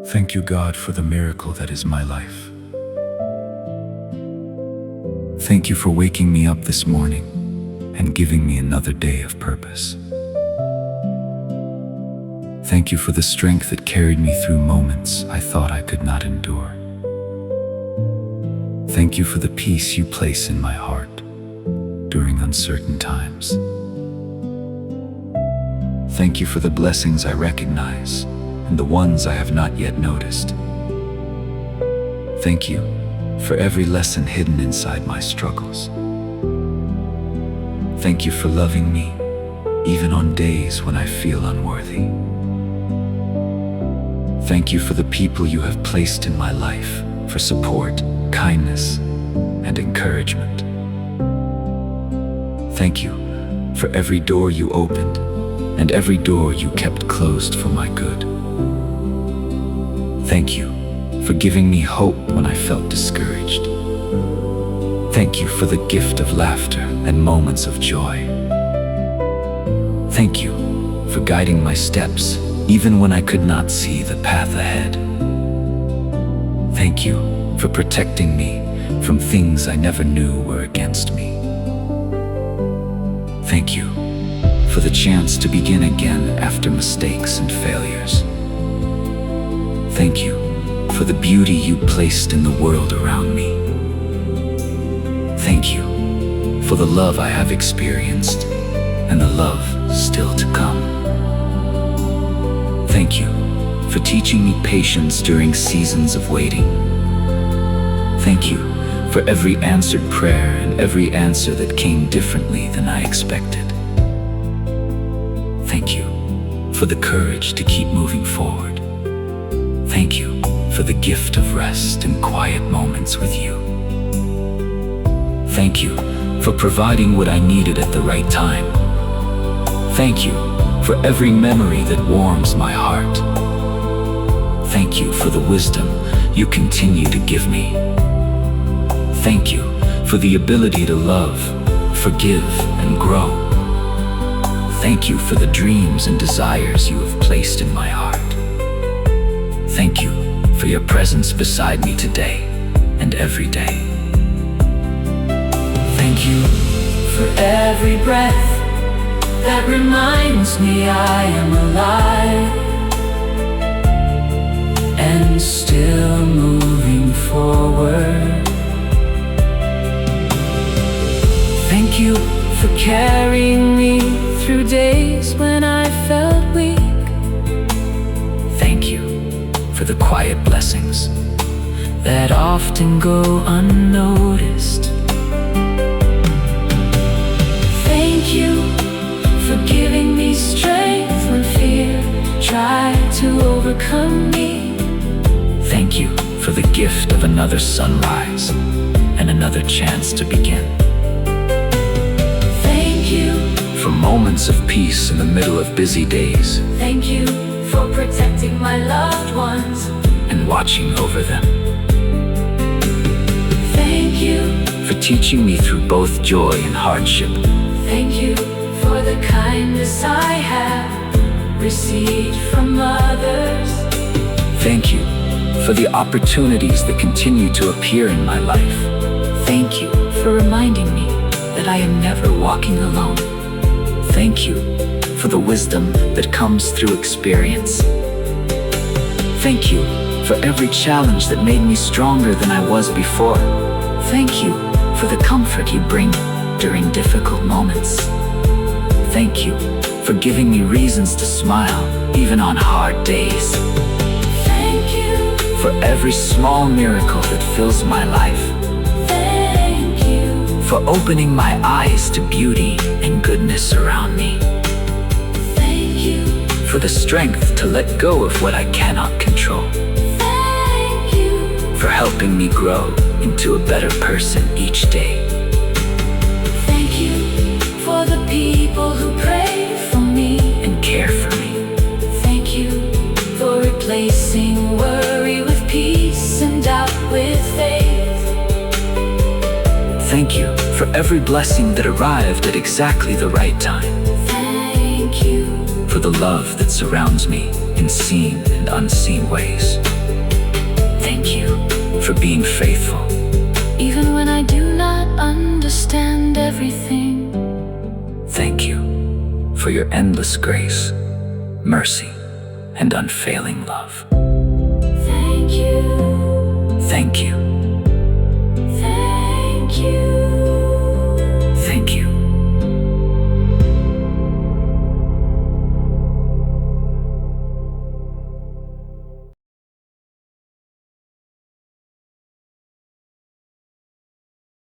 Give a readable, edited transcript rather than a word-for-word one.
Thank you, God, for the miracle that is my life. Thank you for waking me up this morning and giving me another day of purpose. Thank you for the strength that carried me through moments I thought I could not endure. Thank you for the peace you place in my heart during uncertain times. Thank you for the blessings I recognize and the ones I have not yet noticed. Thank you for every lesson hidden inside my struggles. Thank you for loving me, even on days when I feel unworthy. Thank you for the people you have placed in my life for support, kindness, and encouragement. Thank you for every door you opened and every door you kept closed for my good. Thank you for giving me hope when I felt discouraged. Thank you for the gift of laughter and moments of joy. Thank you for guiding my steps even when I could not see the path ahead. Thank you for protecting me from things I never knew were against me. Thank you for the chance to begin again after mistakes and failures. Thank you for the beauty you placed in the world around me. Thank you for the love I have experienced and the love still to come. Thank you for teaching me patience during seasons of waiting. Thank you for every answered prayer and every answer that came differently than I expected. Thank you for the courage to keep moving forward. Thank you for the gift of rest and quiet moments with you. Thank you for providing what I needed at the right time. Thank you for every memory that warms my heart. Thank you for the wisdom you continue to give me. Thank you for the ability to love, forgive, and grow. Thank you for the dreams and desires you have placed in my heart. Thank you for your presence beside me today and every day. Thank you for every breath that reminds me I am alive and still moving forward. Thank you for carrying me through days when I felt weak. Thank you for the quiet blessings that often go unnoticed. Thank you for giving me strength when fear tried to overcome me. Thank you for the gift of another sunrise and another chance to begin. Thank you for moments of peace in the middle of busy days. Thank you for protecting my loved ones and watching over them. Thank you for teaching me through both joy and hardship. Thank you for the kindness I have received from others. Thank you for the opportunities that continue to appear in my life. Thank you for reminding me that I am never walking alone. Thank you for the wisdom that comes through experience. Thank you for every challenge that made me stronger than I was before. Thank you for the comfort you bring during difficult moments. Thank you for giving me reasons to smile even on hard days. Thank you for every small miracle that fills my life. Thank you for opening my eyes to beauty and goodness around me. Thank you for the strength to let go of what I cannot control. Thank you for helping me grow into a better person each day. Thank you for the people who pray for me and care for me. Thank you for replacing worry with peace and doubt with faith. Thank you for every blessing that arrived at exactly the right time. Thank you for the love that surrounds me in seen and unseen ways. Thank you, For being faithful, even when I do not understand everything. thank you for your endless grace, mercy, and unfailing love. Thank you. Thank you